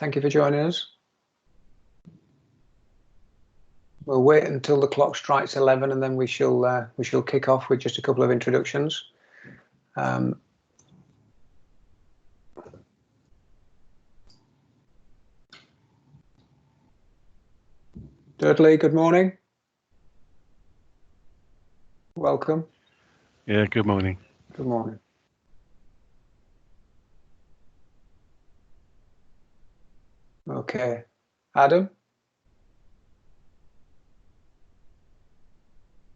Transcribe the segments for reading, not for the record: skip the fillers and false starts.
Thank you for joining us. We'll wait until the clock strikes 11 and then we shall kick off with just a couple of introductions. Dudley, good morning. Welcome. Yeah, good morning. Good morning. Okay. Adam?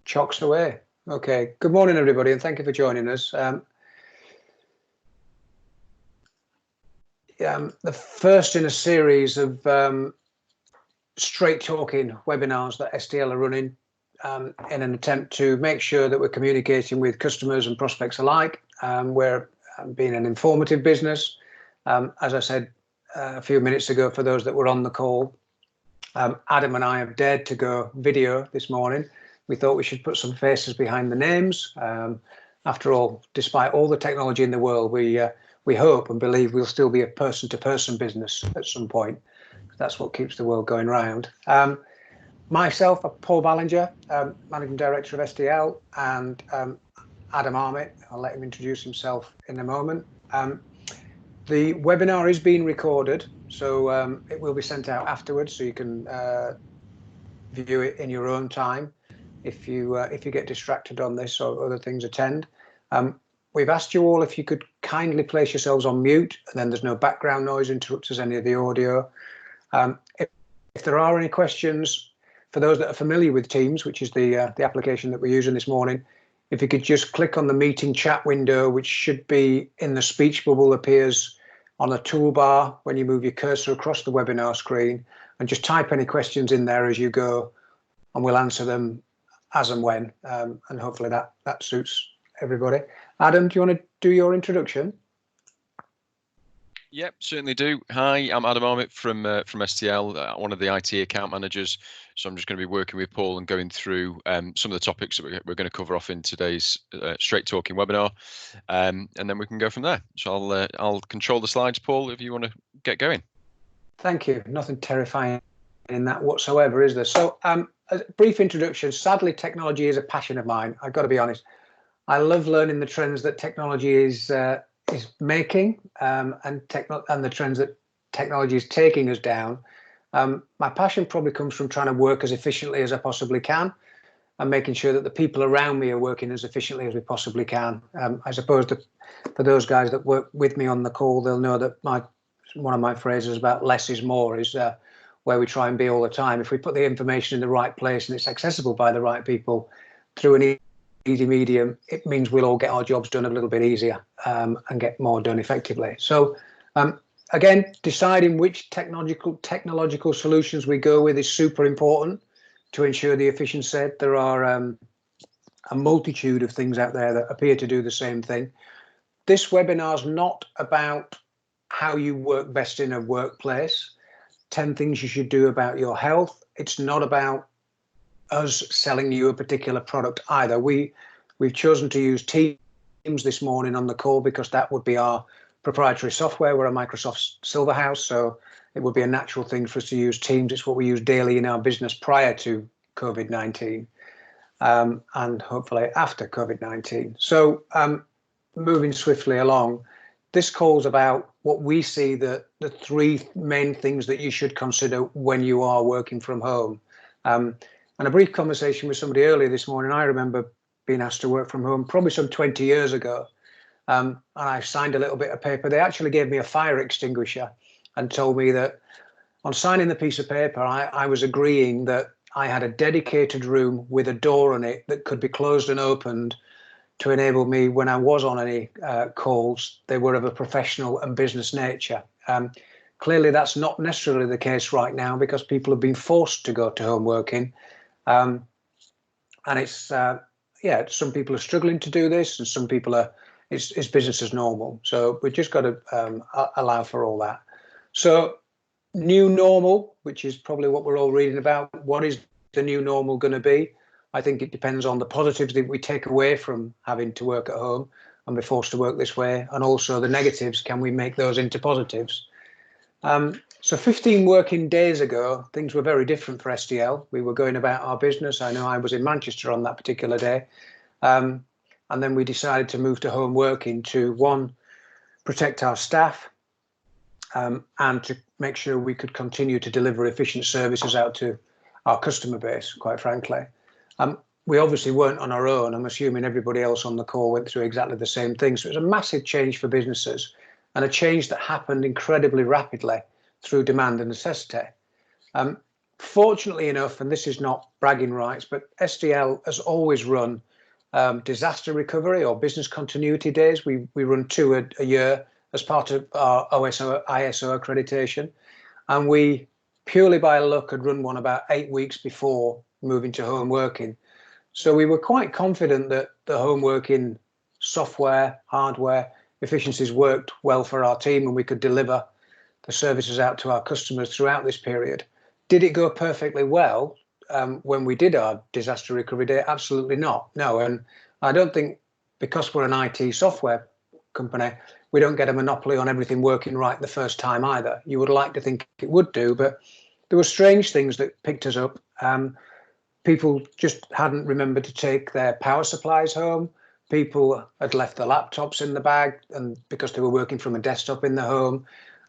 Chocks away. Okay. Good morning, everybody, and thank you for joining us. The first in a series of straight talking webinars that STL are running in an attempt to make sure that we're communicating with customers and prospects alike. We're being an informative business. As I said a few minutes ago, for those that were on the call, Adam and I have dared to go video this morning. We thought we should put some faces behind the names. After all, despite all the technology in the world, we hope and believe we'll still be a person-to-person business at some point. That's what keeps the world going round. Myself, Paul Ballinger, Managing Director of STL, and Adam Armit. I'll let him introduce himself in a moment. The webinar is being recorded, so it will be sent out afterwards, so you can view it in your own time if you get distracted on this or other things attend. We've asked you all if you could kindly place yourselves on mute, and then there's no background noise interrupts any of the audio. If there are any questions, for those that are familiar with Teams, which is the application that we're using this morning, if you could just click on the meeting chat window, which should be in the speech bubble, appears on a toolbar when you move your cursor across the webinar screen, and just type any questions in there as you go, and we'll answer them as and when, and hopefully that suits everybody. Adam, do you want to do your introduction? Yep, certainly do. Hi, I'm Adam Armit from STL, one of the IT account managers. So I'm just going to be working with Paul and going through some of the topics that we're going to cover off in today's straight talking webinar, and then we can go from there. So I'll control the slides, Paul, if you want to get going. Thank you. Nothing terrifying in that whatsoever, is there? So a brief introduction. Sadly, technology is a passion of mine. I've got to be honest. I love learning the trends that technology is making and the trends that technology is taking us down. My passion probably comes from trying to work as efficiently as I possibly can and making sure that the people around me are working as efficiently as we possibly can. I suppose that for those guys that work with me on the call, they'll know that one of my phrases about less is more is where we try and be all the time. If we put the information in the right place and it's accessible by the right people through an easy medium, it means we'll all get our jobs done a little bit easier and get more done effectively. So again, deciding which technological solutions we go with is super important to ensure the efficiency. There are a multitude of things out there that appear to do the same thing. This webinar is not about how you work best in a workplace, 10 things you should do about your health. It's not about us selling you a particular product either. We've chosen to use Teams this morning on the call because that would be our proprietary software. We're a Microsoft Silverhouse, so it would be a natural thing for us to use Teams. It's what we use daily in our business prior to COVID-19 and hopefully after COVID-19. So moving swiftly along, this call's about what we see the three main things that you should consider when you are working from home. And a brief conversation with somebody earlier this morning, I remember being asked to work from home probably some 20 years ago. And I signed a little bit of paper. They actually gave me a fire extinguisher and told me that on signing the piece of paper, I was agreeing that I had a dedicated room with a door on it that could be closed and opened to enable me, when I was on any calls, they were of a professional and business nature. Clearly, that's not necessarily the case right now because people have been forced to go to home working. And it's, some people are struggling to do this and some people are, it's business as normal. So we've just got to allow for all that. So new normal, which is probably what we're all reading about. What is the new normal going to be? I think it depends on the positives that we take away from having to work at home and be forced to work this way, and also the negatives. Can we make those into positives? So 15 working days ago, things were very different for STL. We were going about our business. I know I was in Manchester on that particular day. And then we decided to move to home working to, one, protect our staff, and to make sure we could continue to deliver efficient services out to our customer base, quite frankly. We obviously weren't on our own. I'm assuming everybody else on the call went through exactly the same thing. So it was a massive change for businesses, and a change that happened incredibly rapidly through demand and necessity. Fortunately enough, and this is not bragging rights, but STL has always run disaster recovery or business continuity days. We run 2 a year as part of our ISO accreditation. And we, purely by luck, had run one about 8 weeks before moving to home working. So we were quite confident that the home working software, hardware, efficiencies worked well for our team, and we could deliver the services out to our customers throughout this period. Did it go perfectly well when we did our disaster recovery day? Absolutely not. No, and I don't think, because we're an IT software company, we don't get a monopoly on everything working right the first time either. You would like to think it would do, but there were strange things that picked us up. People just hadn't remembered to take their power supplies home. People had left their laptops in the bag, and because they were working from a desktop in the home.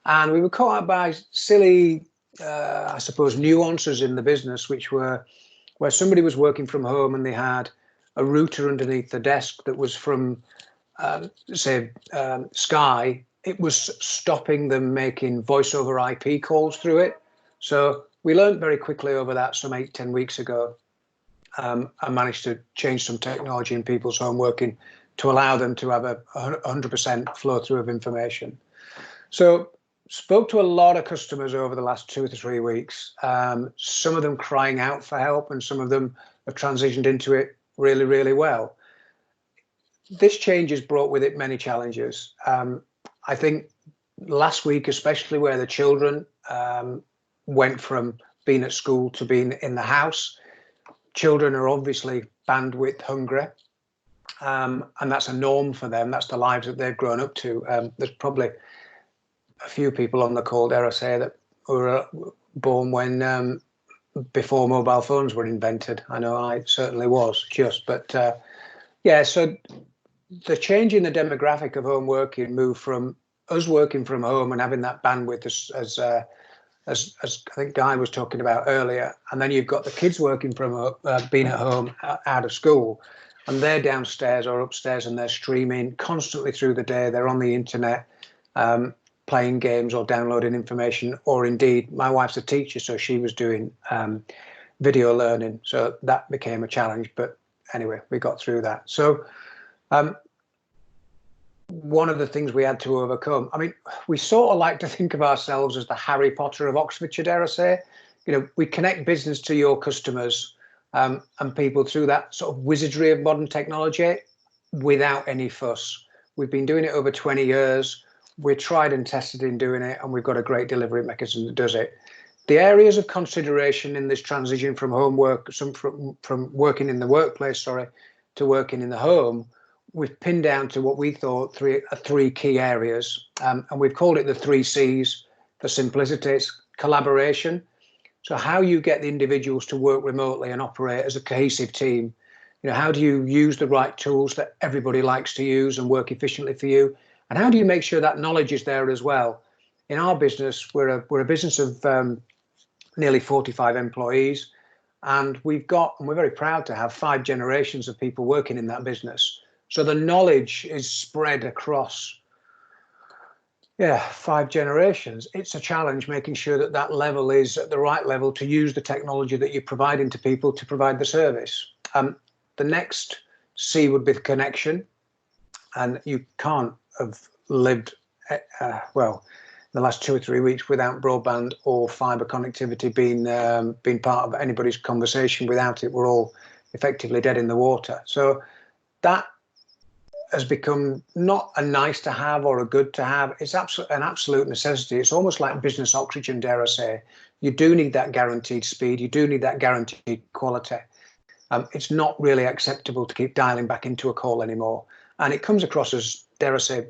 And we were caught up by silly, I suppose, nuances in the business, which were where somebody was working from home and they had a router underneath the desk that was from, say, Sky. It was stopping them making voice over IP calls through it. So we learned very quickly over that some 8-10 weeks ago, and managed to change some technology in people's home working to allow them to have a 100% flow through of information. So spoke to a lot of customers over the last 2 to 3 weeks, some of them crying out for help, and some of them have transitioned into it really, really well. This change has brought with it many challenges. I think last week, especially, where the children went from being at school to being in the house. Children are obviously bandwidth hungry, and that's a norm for them. That's the lives that they've grown up to. There's probably a few people on the call, dare I say, that were born when before mobile phones were invented. I know I certainly was, but yeah. So the change in the demographic of home working moved from us working from home and having that bandwidth as I think Guy was talking about earlier, and then you've got the kids working from being at home out of school, and they're downstairs or upstairs and they're streaming constantly through the day. They're on the internet, playing games or downloading information, or indeed, my wife's a teacher, so she was doing video learning. So that became a challenge, but anyway, we got through that. So one of the things we had to overcome, I mean, we sort of like to think of ourselves as the Harry Potter of Oxfordshire, dare I say. You know, we connect business to your customers and people through that sort of wizardry of modern technology without any fuss. We've been doing it over 20 years. We're tried and tested in doing it, and we've got a great delivery mechanism that does it. The areas of consideration in this transition from homework, from working in the workplace, to working in the home, we've pinned down to what we thought three key areas, and we've called it the 3 C's for simplicity. It's collaboration. So how you get the individuals to work remotely and operate as a cohesive team. You know, how do you use the right tools that everybody likes to use and work efficiently for you? And how do you make sure that knowledge is there as well? In our business, we're a business of nearly 45 employees, and we're very proud to have 5 generations of people working in that business. So the knowledge is spread across, 5 generations. It's a challenge making sure that that level is at the right level to use the technology that you're providing to people to provide the service. The next C would be the connection, and you can't have lived, the last 2 or 3 weeks without broadband or fibre connectivity being part of anybody's conversation. Without it, we're all effectively dead in the water. So that has become not a nice to have or a good to have. It's an absolute necessity. It's almost like business oxygen, dare I say. You do need that guaranteed speed. You do need that guaranteed quality. It's not really acceptable to keep dialing back into a call anymore. And it comes across as, dare I say,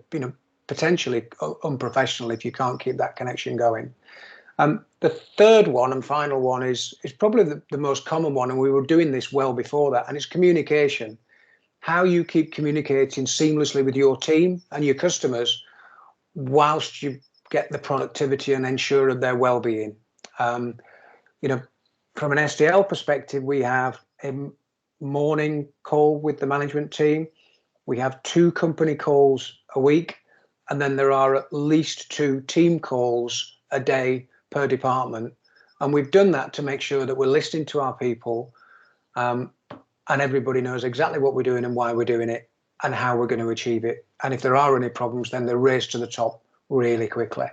potentially unprofessional if you can't keep that connection going. The third one and final one is probably the most common one, and we were doing this well before that, and it's communication. How you keep communicating seamlessly with your team and your customers whilst you get the productivity and ensure of their well-being. You know, from an STL perspective, we have a morning call with the management team. We have 2 company calls a week, and then there are at least 2 team calls a day per department. And we've done that to make sure that we're listening to our people, and everybody knows exactly what we're doing and why we're doing it and how we're going to achieve it. And if there are any problems, then they're raised to the top really quickly.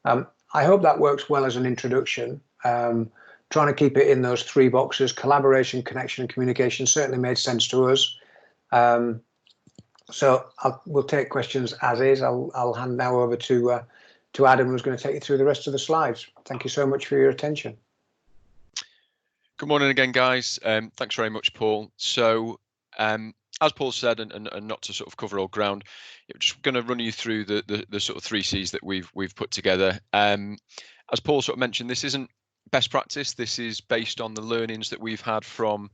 I hope that works well as an introduction. Trying to keep it in those 3 boxes: collaboration, connection, and communication certainly made sense to us. So we'll take questions as is. I'll hand now over to Adam, who's going to take you through the rest of the slides. Thank you so much for your attention. Good morning again, guys. Thanks very much, Paul. So, as Paul said, and not to sort of cover all ground, I'm just going to run you through the sort of 3 C's that we've put together. As Paul sort of mentioned, this isn't best practice. This is based on the learnings that we've had from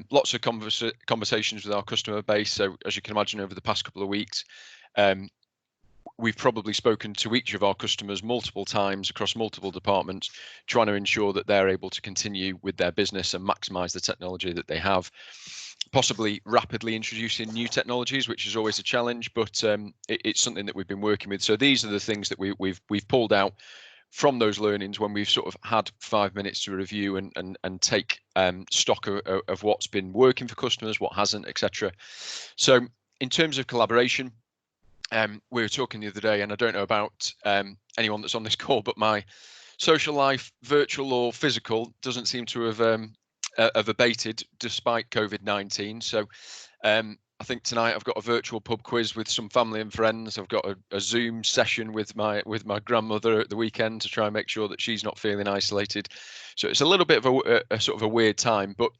lots of conversations with our customer base. So, as you can imagine, over the past couple of weeks, we've probably spoken to each of our customers multiple times across multiple departments, trying to ensure that they're able to continue with their business and maximize the technology that they have. Possibly rapidly introducing new technologies, which is always a challenge, but it's something that we've been working with. So these are the things that we've pulled out from those learnings when we've sort of had 5 minutes to review and take stock of what's been working for customers, what hasn't, etc. So in terms of collaboration, we were talking the other day, and I don't know about anyone that's on this call, but my social life, virtual or physical, doesn't seem to have abated despite COVID-19. So I think tonight I've got a virtual pub quiz with some family and friends. I've got a Zoom session with my grandmother at the weekend to try and make sure that she's not feeling isolated. So it's a little bit of a sort of a weird time, but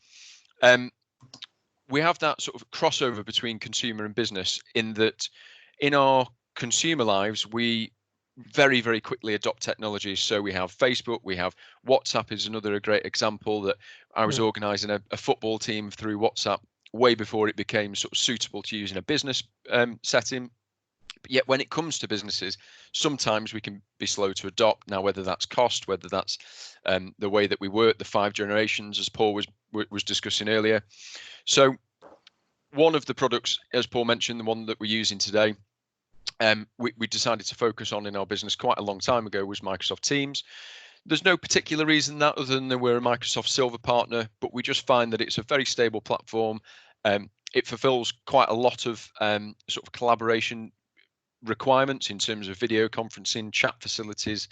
we have that sort of crossover between consumer and business in that in our consumer lives, we very, very quickly adopt technologies. So we have Facebook, we have WhatsApp is another great example that I was organising a football team through WhatsApp way before it became sort of suitable to use in a business setting. But yet when it comes to businesses, sometimes we can be slow to adopt. Now, whether that's cost, whether that's the way that we work, the 5 generations, as Paul was discussing earlier. So one of the products, as Paul mentioned, the one that we're using today, we decided to focus on in our business quite a long time ago was Microsoft Teams. There's no particular reason that other than that we're a Microsoft Silver partner, but we just find that it's a very stable platform. It fulfills quite a lot of sort of collaboration requirements in terms of video conferencing, chat facilities,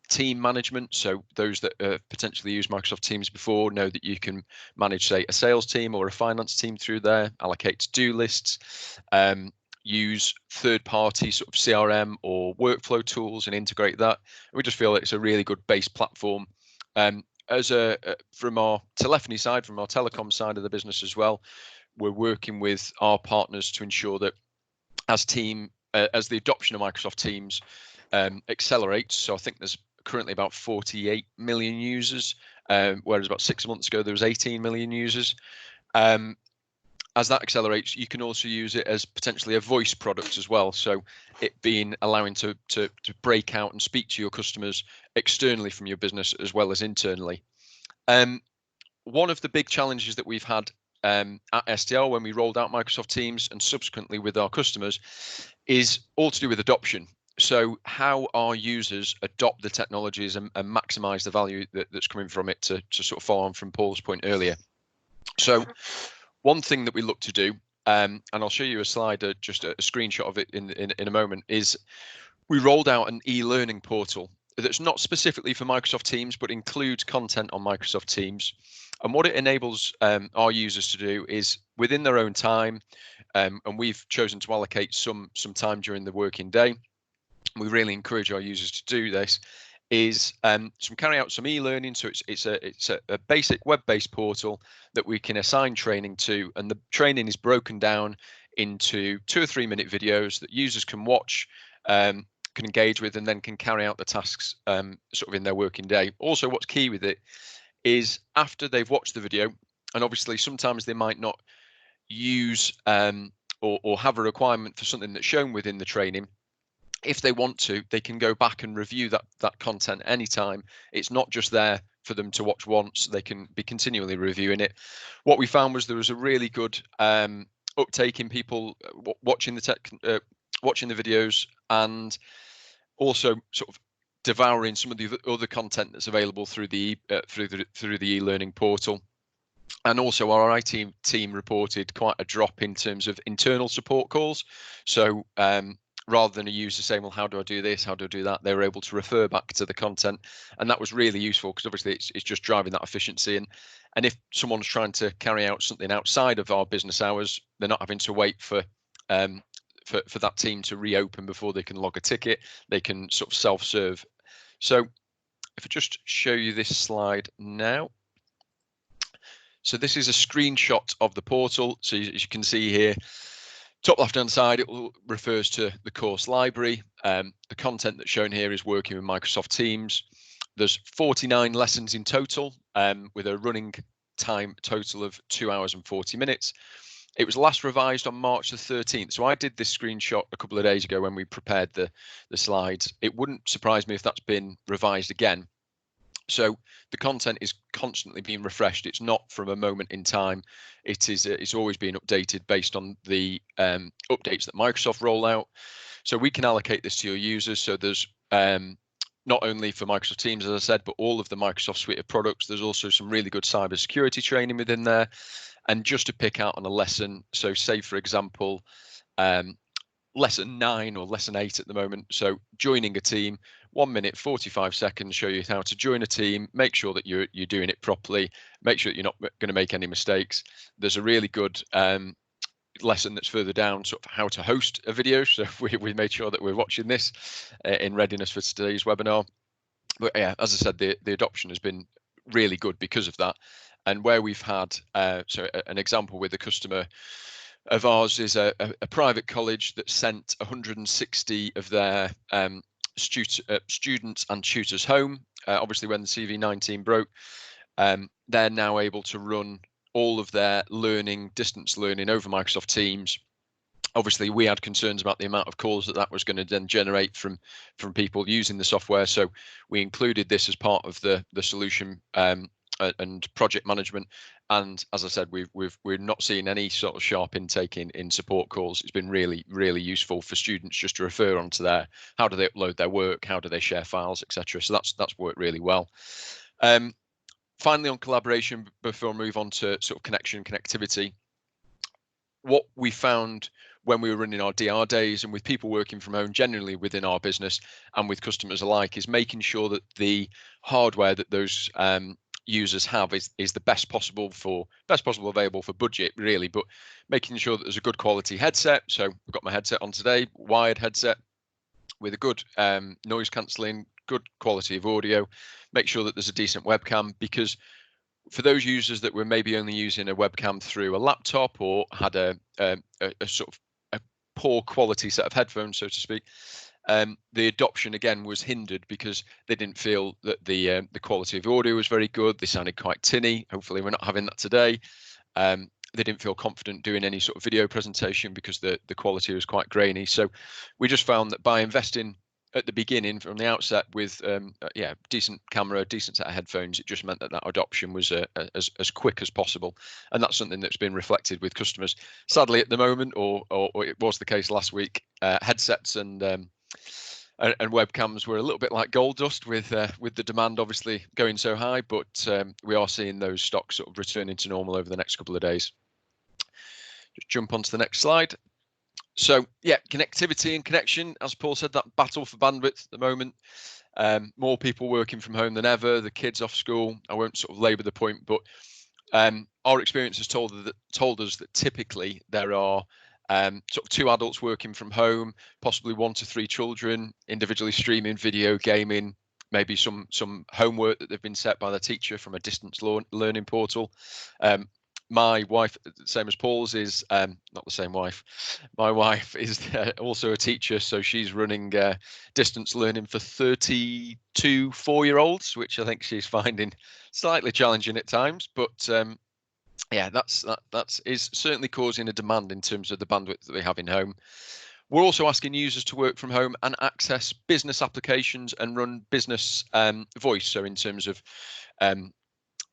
team management. So those that potentially use Microsoft Teams before know that you can manage, say, a sales team or a finance team through there, allocate to-do lists, use third-party sort of CRM or workflow tools and integrate that. We just feel it's a really good base platform. From our telephony side, from our telecom side of the business as well, we're working with our partners to ensure that as the adoption of Microsoft Teams accelerates. So I think there's currently about 48 million users, whereas about 6 months ago there was 18 million users. As that accelerates, you can also use it as potentially a voice product as well. So it being allowing to break out and speak to your customers externally from your business as well as internally. One of the big challenges that we've had at STL when we rolled out Microsoft Teams and subsequently with our customers is all to do with adoption. So how our users adopt the technologies and maximize the value that's coming from it, to sort of follow on from Paul's point earlier. So one thing that we look to do, and I'll show you a slide, just a screenshot of it in a moment, is we rolled out an e-learning portal that's not specifically for Microsoft Teams, but includes content on Microsoft Teams. And what it enables our users to do is within their own time, and we've chosen to allocate some time during the working day. We really encourage our users to do this. Is carry out some e-learning. So it's a basic web-based portal that we can assign training to, and the training is broken down into 2 or 3 minute videos that users can watch can engage with, and then can carry out the tasks sort of in their working day. Also, what's key with it is after they've watched the video, and obviously sometimes they might not use or have a requirement for something that's shown within the training. If they want to, they can go back and review that content anytime. It's not just there for them to watch once. They can be continually reviewing it. What we found was there was a really good uptake in people watching the videos, and also sort of devouring some of the other content that's available through the e-learning portal. And also our IT team reported quite a drop in terms of internal support calls. So rather than a user saying, well, how do I do this? How do I do that? They were able to refer back to the content. And that was really useful because obviously it's just driving that efficiency. And if someone's trying to carry out something outside of our business hours, they're not having to wait for that team to reopen before they can log a ticket. They can sort of self-serve. So if I just show you this slide now. So this is a screenshot of the portal. So as you can see here, top left-hand side, it refers to the course library. The content that's shown here is working with Microsoft Teams. There's 49 lessons in total, with a running time total of 2 hours and 40 minutes. It was last revised on March the 13th. So I did this screenshot a couple of days ago when we prepared the slides. It wouldn't surprise me if that's been revised again. So the content is constantly being refreshed. It's not from a moment in time. It's always being updated based on the updates that Microsoft roll out. So we can allocate this to your users. So there's not only for Microsoft Teams, as I said, but all of the Microsoft suite of products. There's also some really good cybersecurity training within there. And just to pick out on a lesson, so say for example, lesson 9 or lesson 8 at the moment. So joining a team, 1 minute 45 seconds, show you how to join a team, make sure that you're doing it properly, make sure that you're not going to make any mistakes. There's a really good lesson that's further down, sort of how to host a video. So we made sure that we're watching this in readiness for today's webinar. But yeah, as I said, the adoption has been really good because of that. And where we've had so an example with a customer of ours is a private college that sent 160 of their students and tutors home. Obviously, when the CV-19 broke, they're now able to run all of their distance learning over Microsoft Teams. Obviously, we had concerns about the amount of calls that was going to then generate from people using the software. So we included this as part of the solution and project management. And as I said, we're not seeing any sort of sharp intake in support calls. It's been really, really useful for students just to refer onto how do they upload their work, how do they share files, etc. So that's worked really well. Finally, on collaboration, before I move on to sort of connectivity, what we found when we were running our DR days and with people working from home generally within our business and with customers alike is making sure that the hardware that those users have is the best possible available for budget, really, but making sure that there's a good quality headset. So I've got my headset on today, wired headset with a good noise cancelling, good quality of audio. Make sure that there's a decent webcam, because for those users that were maybe only using a webcam through a laptop or had a sort of a poor quality set of headphones, so to speak, the adoption again was hindered because they didn't feel that the quality of audio was very good. They sounded quite tinny. Hopefully we're not having that today. They didn't feel confident doing any sort of video presentation because the quality was quite grainy. So we just found that by investing at the beginning from the outset with decent camera, decent set of headphones, it just meant that adoption was as quick as possible. And that's something that's been reflected with customers. Sadly, at the moment, or it was the case last week, headsets and webcams were a little bit like gold dust with the demand obviously going so high, but we are seeing those stocks sort of returning to normal over the next couple of days. Just jump onto the next slide. So yeah, connectivity and connection, as Paul said, that battle for bandwidth at the moment. More people working from home than ever, the kids off school. I won't sort of labour the point, but our experience has told us that typically there are sort of 2 adults working from home, possibly 1 to 3 children individually streaming video, gaming, maybe some homework that they've been set by the teacher from a distance learning portal. my wife, same as Paul's, is not the same wife. My wife is also a teacher, so she's running distance learning for 32 4-year-olds, which I think she's finding slightly challenging at times. But yeah, that is certainly causing a demand in terms of the bandwidth that we have in home. We're also asking users to work from home and access business applications and run business voice. So in terms of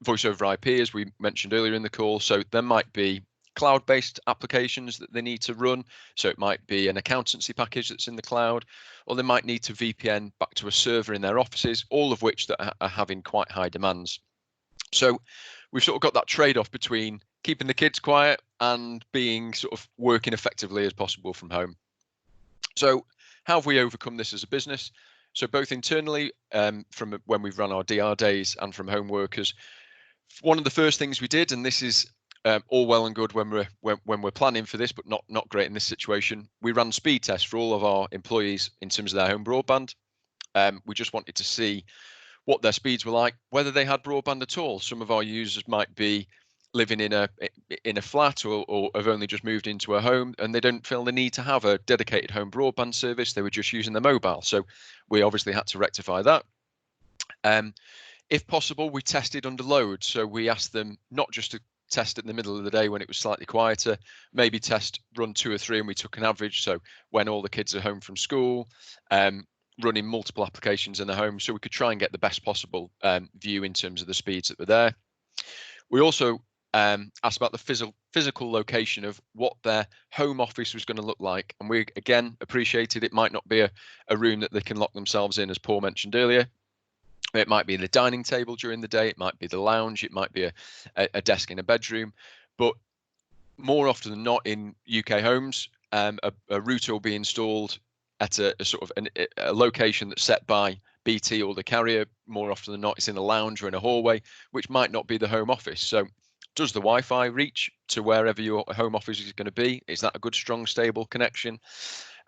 voice over IP, as we mentioned earlier in the call. So there might be cloud-based applications that they need to run. So it might be an accountancy package that's in the cloud, or they might need to VPN back to a server in their offices, all of which that are having quite high demands. So we've sort of got that trade-off between keeping the kids quiet and being sort of working effectively as possible from home. So how have we overcome this as a business? So both internally, from when we've run our DR days, and from home workers, one of the first things we did, and this is all well and good when we're planning for this, but not great in this situation, we ran speed tests for all of our employees in terms of their home broadband. We just wanted to see what their speeds were like, whether they had broadband at all. Some of our users might be living in a flat or have only just moved into a home, and they don't feel the need to have a dedicated home broadband service. They were just using their mobile. So we obviously had to rectify that. If possible, we tested under load. So we asked them not just to test in the middle of the day when it was slightly quieter, maybe test run 2 or 3, and we took an average. So when all the kids are home from school, running multiple applications in the home, so we could try and get the best possible view in terms of the speeds that were there. We also asked about the physical location of what their home office was going to look like. And we, again, appreciated it might not be a room that they can lock themselves in, as Paul mentioned earlier. It might be the dining table during the day, it might be the lounge, it might be a desk in a bedroom. But more often than not in UK homes, a router will be installed at a sort of a location that's set by BT or the carrier. More often than not, it's in a lounge or in a hallway, which might not be the home office. So does the Wi-Fi reach to wherever your home office is going to be? Is that a good, strong, stable connection?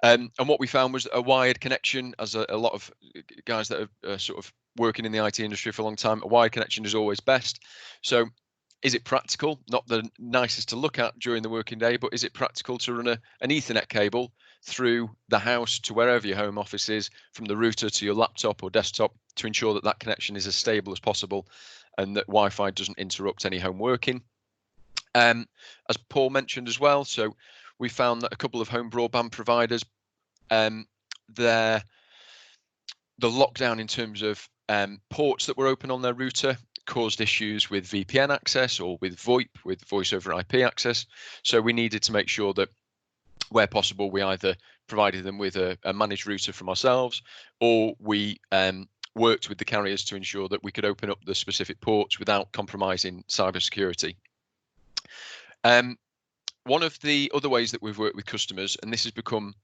And what we found was a wired connection, as a lot of guys that are sort of working in the IT industry for a long time, a wired connection is always best. So is it practical? Not the nicest to look at during the working day, but is it practical to run an Ethernet cable through the house to wherever your home office is, from the router to your laptop or desktop, to ensure that that connection is as stable as possible and that Wi-Fi doesn't interrupt any home working? As Paul mentioned as well, so we found that a couple of home broadband providers, the lockdown in terms of ports that were open on their router caused issues with VPN access or with VoIP, with voice over IP access. So we needed to make sure that where possible, we either provided them with a managed router from ourselves, or we worked with the carriers to ensure that we could open up the specific ports without compromising cybersecurity. One of the other ways that we've worked with customers, and this has become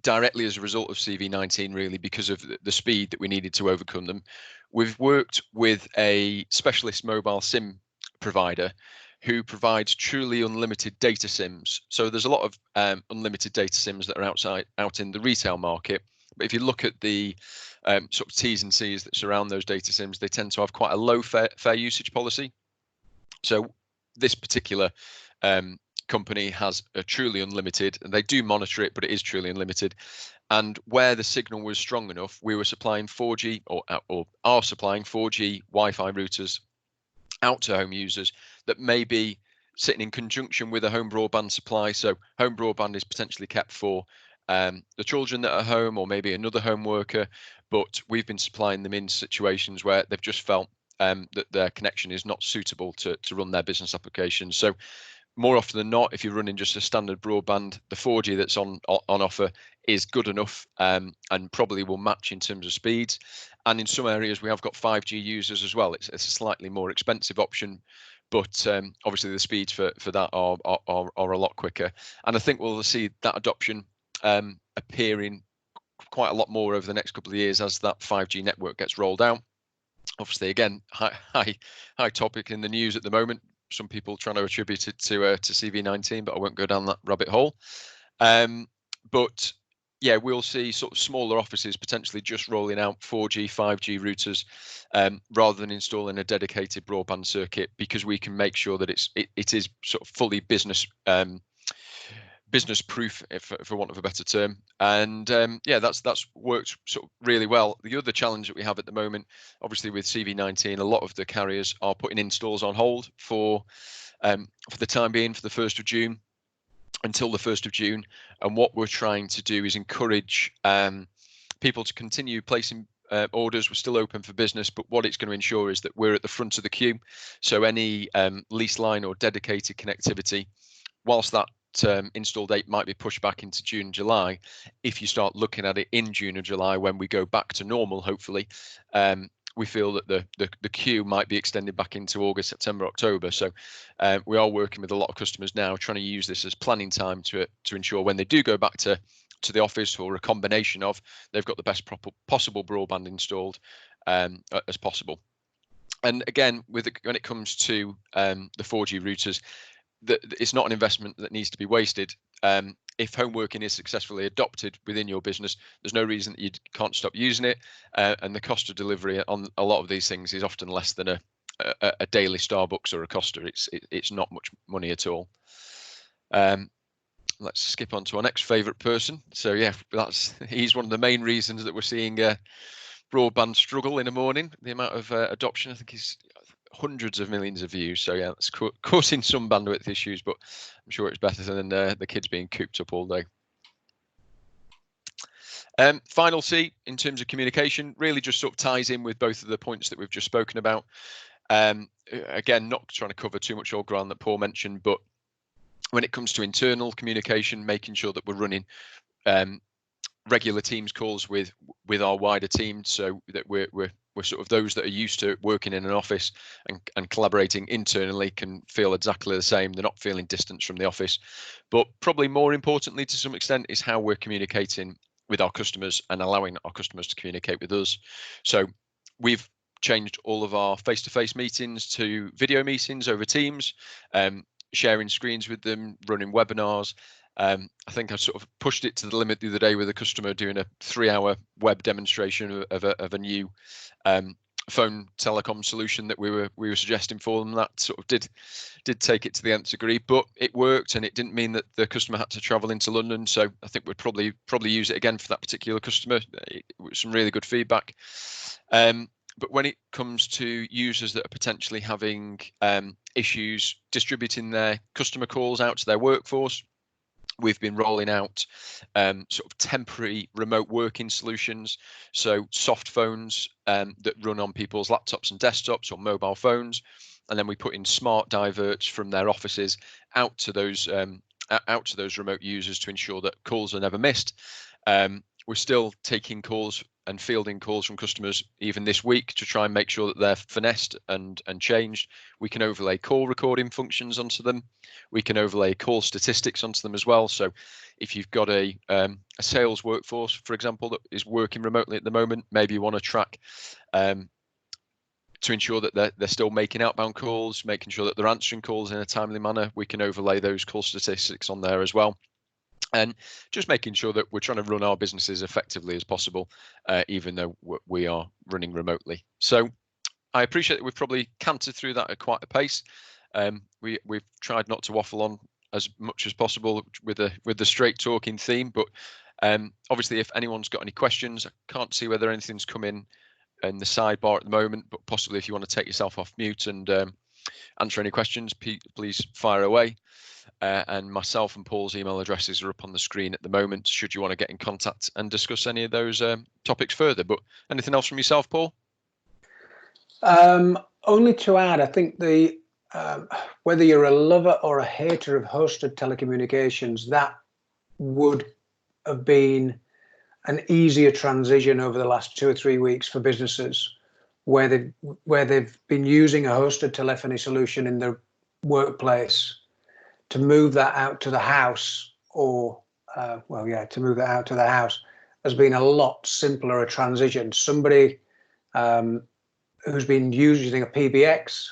directly as a result of CV19, really, because of the speed that we needed to overcome them, we've worked with a specialist mobile SIM provider who provides truly unlimited data SIMs. So there's a lot of unlimited data SIMs that are out in the retail market. But if you look at the sort of T's and C's that surround those data SIMs, they tend to have quite a low fair usage policy. So this particular company has a truly unlimited, and they do monitor it, but it is truly unlimited. And where the signal was strong enough, we were supplying 4G or are supplying 4G Wi-Fi routers out to home users that may be sitting in conjunction with a home broadband supply. So home broadband is potentially kept for the children that are home, or maybe another home worker, but we've been supplying them in situations where they've just felt that their connection is not suitable to run their business applications. So more often than not, if you're running just a standard broadband, the 4G that's on offer is good enough and probably will match in terms of speeds. And in some areas, we have got 5G users as well. It's a slightly more expensive option, but obviously the speeds for that are a lot quicker. And I think we'll see that adoption appearing quite a lot more over the next couple of years as that 5G network gets rolled out. Obviously, again, high topic in the news at the moment. Some people trying to attribute it to CV19, but I won't go down that rabbit hole. But yeah, we'll see sort of smaller offices potentially just rolling out 4G, 5G routers rather than installing a dedicated broadband circuit, because we can make sure that it is sort of fully business proof, for want of a better term. And yeah, that's worked sort of really well. The other challenge that we have at the moment, obviously with CV19, a lot of the carriers are putting installs on hold for the time being, for the 1st of June, until the 1st of June. And what we're trying to do is encourage people to continue placing orders. We're still open for business, but what it's going to ensure is that we're at the front of the queue. So any lease line or dedicated connectivity, whilst that install date might be pushed back into June, July, if you start looking at it in June or July, when we go back to normal, hopefully, we feel that the queue might be extended back into August, September, October. So we are working with a lot of customers now, trying to use this as planning time to ensure when they do go back to the office, or a combination of, they've got the best possible broadband installed as possible. And again, when it comes to the 4G routers, it's not an investment that needs to be wasted. If home working is successfully adopted within your business, there's no reason that you can't stop using it. And the cost of delivery on a lot of these things is often less than a daily Starbucks or a Costa. It's not much money at all. Let's skip on to our next favourite person. So yeah, he's one of the main reasons that we're seeing broadband struggle in the morning. The amount of adoption, I think, is hundreds of millions of views. So yeah, it's causing some bandwidth issues, but I'm sure it's better than the kids being cooped up all day. Final C, in terms of communication, really just sort of ties in with both of the points that we've just spoken about. Again, not trying to cover too much old ground that Paul mentioned, but when it comes to internal communication, making sure that we're running regular Teams calls with our wider team, so that we're sort of those that are used to working in an office and collaborating internally can feel exactly the same. They're not feeling distance from the office. But probably more importantly, to some extent, is how we're communicating with our customers and allowing our customers to communicate with us. So we've changed all of our face-to-face meetings to video meetings over Teams, sharing screens with them, running webinars. I think I sort of pushed it to the limit the other day with a customer doing a 3-hour web demonstration of a new phone telecom solution that we were suggesting for them. That sort of did take it to the nth degree, but it worked, and it didn't mean that the customer had to travel into London. So I think we'd probably use it again for that particular customer. Some really good feedback. But when it comes to users that are potentially having issues distributing their customer calls out to their workforce, we've been rolling out sort of temporary remote working solutions. So soft phones that run on people's laptops and desktops or mobile phones. And then we put in smart diverts from their offices out to those remote users to ensure that calls are never missed. We're still taking calls and fielding calls from customers even this week to try and make sure that they're finessed and changed. We can overlay call recording functions onto them. We can overlay call statistics onto them as well. So if you've got a sales workforce, for example, that is working remotely at the moment, maybe you want to track to ensure that they're still making outbound calls, making sure that they're answering calls in a timely manner, we can overlay those call statistics on there as well. And just making sure that we're trying to run our businesses effectively as possible, even though we are running remotely. So I appreciate that we've probably cantered through that at quite a pace. We've tried not to waffle on as much as possible with the straight talking theme, but obviously if anyone's got any questions, I can't see whether anything's come in the sidebar at the moment, but possibly if you want to take yourself off mute and answer any questions, please fire away. And myself and Paul's email addresses are up on the screen at the moment, should you want to get in contact and discuss any of those topics further. But anything else from yourself, Paul? Only to add, I think whether you're a lover or a hater of hosted telecommunications, that would have been an easier transition over the last 2 or 3 weeks for businesses where they've been using a hosted telephony solution in their workplace. To move that out to the house, or to move that out to the house has been a lot simpler a transition. Somebody who's been using a PBX,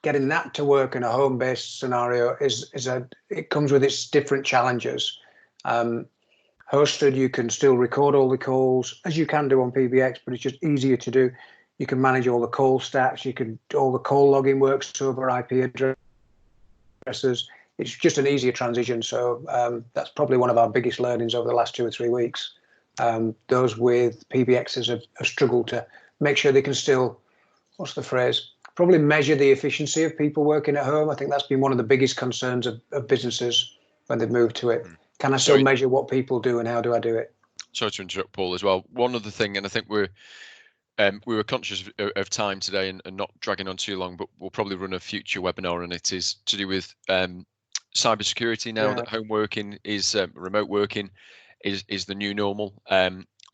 getting that to work in a home-based scenario it comes with its different challenges. hosted. You can still record all the calls as you can do on PBX, but it's just easier to do. You can manage all the call stats. All the call logging works over IP addresses. It's just an easier transition. So that's probably one of our biggest learnings over the last 2 or 3 weeks. Those with PBXs have struggled to make sure they can still, what's the phrase? Probably measure the efficiency of people working at home. I think that's been one of the biggest concerns of businesses when they've moved to it. Can I still measure what people do, and how do I do it? Sorry to interrupt, Paul, as well. One other thing, and I think we were conscious of time today and not dragging on too long, but we'll probably run a future webinar, and it is to do with cybersecurity now that home working is remote working is the new normal.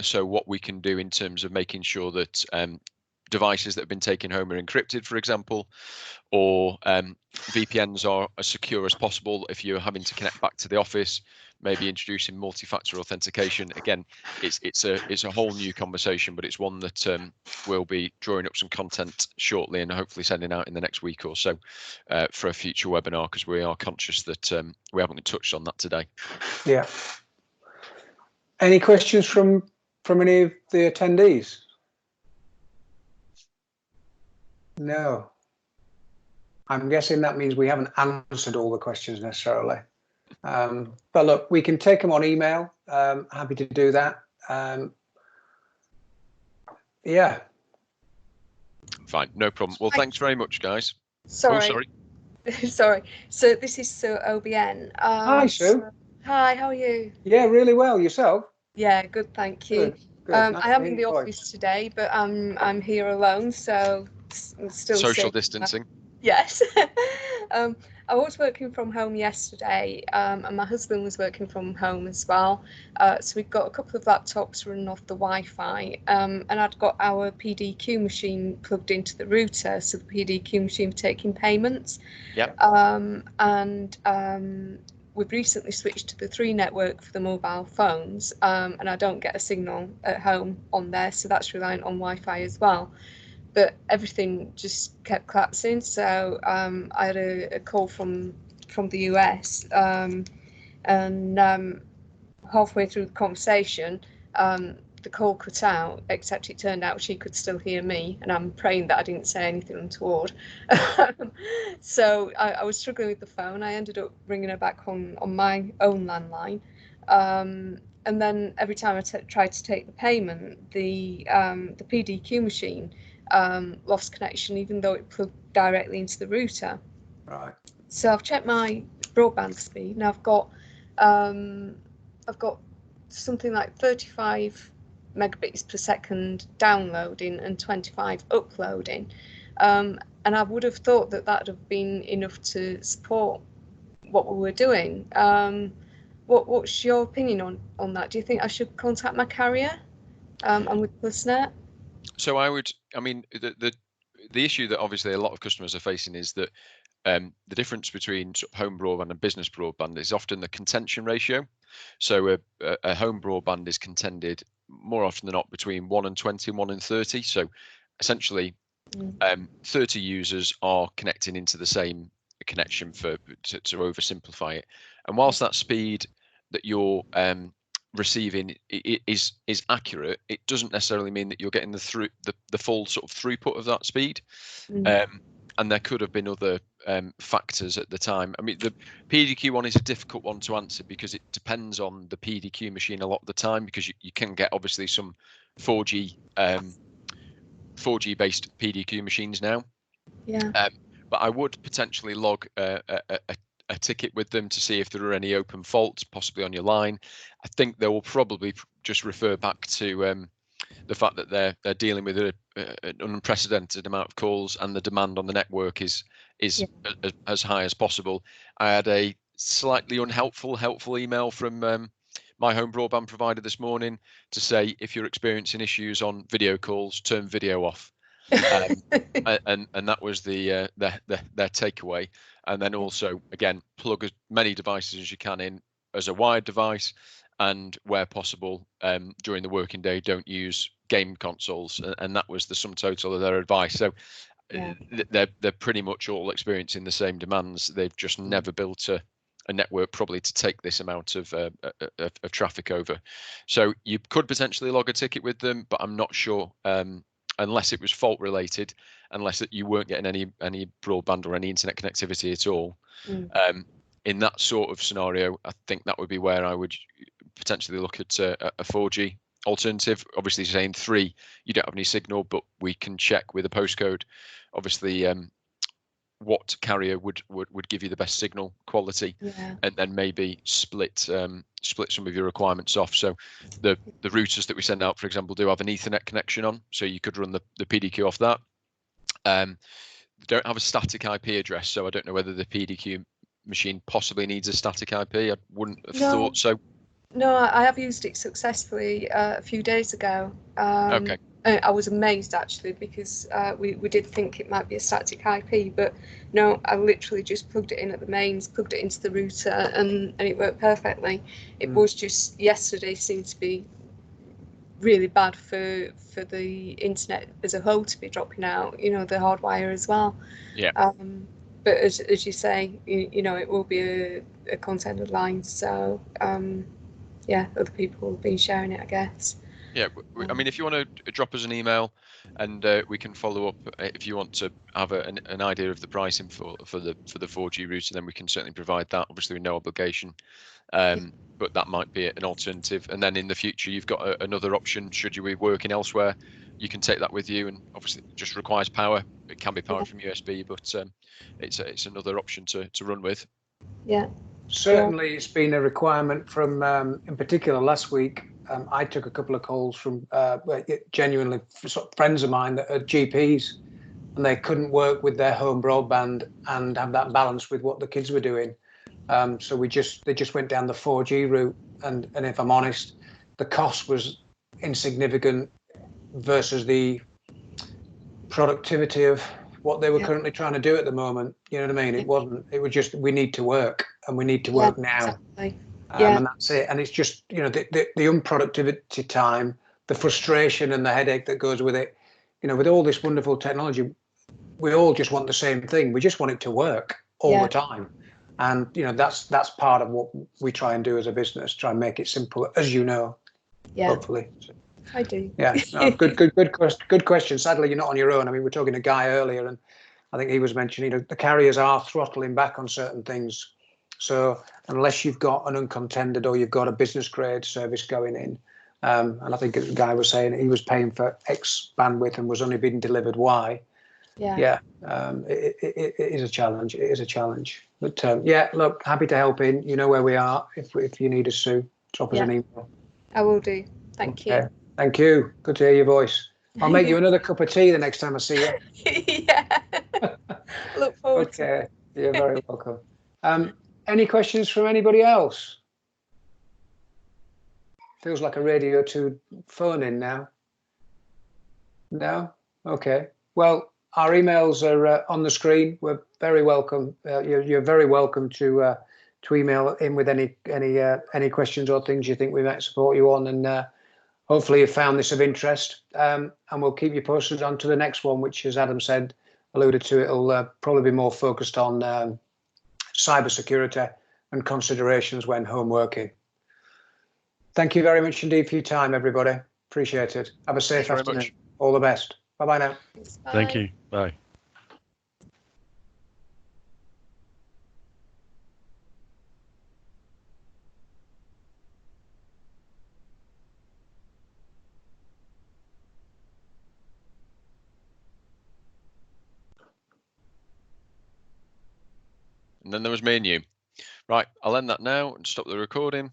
So what we can do in terms of making sure that devices that have been taken home are encrypted, for example, or VPNs are as secure as possible. If you're having to connect back to the office, maybe introducing multi-factor authentication. Again, it's a whole new conversation, but it's one that we'll be drawing up some content shortly and hopefully sending out in the next week or so for a future webinar, because we are conscious that we haven't touched on that today. Yeah. Any questions from any of the attendees? No. I'm guessing that means we haven't answered all the questions necessarily. But look, we can take them on email. Happy to do that. Yeah. Fine, no problem. Well, thanks very much, guys. Sorry. Oh, sorry. Sorry. So this is Sue OBN. Hi, Sue. Hi, how are you? Yeah, really well. Yourself? Yeah, good, thank you. Good. Nice I am to in hear the your office voice. today, but I'm here alone, so I'm still Social safe. distancing. Yes. I was working from home yesterday, and my husband was working from home as well. So we've got a couple of laptops running off the Wi-Fi, and I'd got our PDQ machine plugged into the router, so the PDQ machine for taking payments. Yep. We've recently switched to the 3 network for the mobile phones, and I don't get a signal at home on there, so that's reliant on Wi-Fi as well. But everything just kept collapsing. So I had a call from the US, and halfway through the conversation, the call cut out, except it turned out she could still hear me, and I'm praying that I didn't say anything untoward. So I was struggling with the phone. I ended up bringing her back on my own landline. And then every time I tried to take the payment, the PDQ machine lost connection, even though it plugged directly into the router. Right. So I've checked my broadband speed, and I've got something like 35 megabits per second downloading and 25 uploading. And I would have thought that would have been enough to support what we were doing. What's your opinion on that? Do you think I should contact my carrier? I'm with PlusNet. So the issue that obviously a lot of customers are facing is that the difference between sort of home broadband and business broadband is often the contention ratio. So a home broadband is contended more often than not between 1 and 20 and 1 and 30. So essentially 30 users are connecting into the same connection to oversimplify it. And whilst that speed that you're receiving is accurate, it doesn't necessarily mean that you're getting the full sort of throughput of that speed. And there could have been other factors at the time. I mean, the PDQ one is a difficult one to answer because it depends on the PDQ machine a lot of the time, because you can get obviously some 4G based PDQ machines now. Yeah. But I would potentially log a ticket with them to see if there are any open faults possibly on your line. I think they will probably just refer back to the fact that they're dealing with an unprecedented amount of calls, and the demand on the network is as high as possible. I had a slightly helpful email from my home broadband provider this morning to say, if you're experiencing issues on video calls, turn video off. And that was their takeaway. And then also, again, plug as many devices as you can in as a wired device, and where possible during the working day, don't use game consoles. And that was the sum total of their advice. So they're pretty much all experiencing the same demands. They've just never built a network probably to take this amount of traffic over. So you could potentially log a ticket with them, but I'm not sure, unless it was fault related, unless that you weren't getting any broadband or any internet connectivity at all. In that sort of scenario, I think that would be where I would potentially look at a 4G alternative. Obviously, saying 3, you don't have any signal, but we can check with a postcode, obviously, what carrier would give you the best signal quality, and then maybe split some of your requirements off. So the routers that we send out, for example, do have an Ethernet connection on, so you could run the PDQ off that. They don't have a static IP address, so I don't know whether the PDQ machine possibly needs a static IP. I wouldn't have thought so. No, I have used it successfully a few days ago. Okay. I was amazed actually, because we did think it might be a static IP, but no, I literally just plugged it in at the mains, plugged it into the router, and it worked perfectly. It was just yesterday seemed to be really bad for the internet as a whole to be dropping out, you know, the hardwire as well. Yeah. But as you say, you know, it will be a contented line, so yeah, other people will be sharing it, I guess. Yeah, I mean, if you want to drop us an email, and we can follow up if you want to have an idea of the pricing for the 4G router, then we can certainly provide that. Obviously, with no obligation, but that might be an alternative. And then in the future, you've got another option. Should you be working elsewhere, you can take that with you, and obviously it just requires power. It can be powered from USB, but it's another option to run with. Yeah. Certainly, it's been a requirement from, in particular, last week. I took a couple of calls from genuinely sort of friends of mine that are GPs, and they couldn't work with their home broadband and have that balance with what the kids were doing. So they just went down the 4G route, and if I'm honest, the cost was insignificant versus the productivity of what they were currently trying to do at the moment. You know what I mean? It wasn't. It was just, we need to work, and we need to work now. Exactly. And that's it. And it's just, you know, the unproductivity time, the frustration and the headache that goes with it. You know, with all this wonderful technology, we all just want the same thing. We just want it to work all the time. And, you know, that's part of what we try and do as a business, try and make it simple, as you know, hopefully. I do. Yeah, no, good question. Sadly, you're not on your own. I mean, we're talking to Guy earlier, and I think he was mentioning, you know, the carriers are throttling back on certain things. So unless you've got an uncontended or you've got a business grade service going in, and I think the guy was saying he was paying for X bandwidth and was only being delivered Y. It is a challenge. It is a challenge. But yeah, look, happy to help in. You know where we are. If you need us to, drop us an email. I will do. Thank you. Thank you. Good to hear your voice. I'll make you another cup of tea the next time I see you. Yeah. Look forward to it. You're very welcome. Any questions from anybody else? Feels like a Radio 2 phone in now. No? Okay. Well, our emails are on the screen. We're very welcome. You're very welcome to email in with any questions or things you think we might support you on, and hopefully you found this of interest. And we'll keep you posted on to the next one, which, as Adam said, alluded to, it'll probably be more focused on cybersecurity and considerations when home working. Thank you very much indeed for your time, everybody. Appreciate it. Have a safe afternoon. All the best. Bye-bye now. Bye. Thank you. Bye. And then there was me and you. Right, I'll end that now and stop the recording.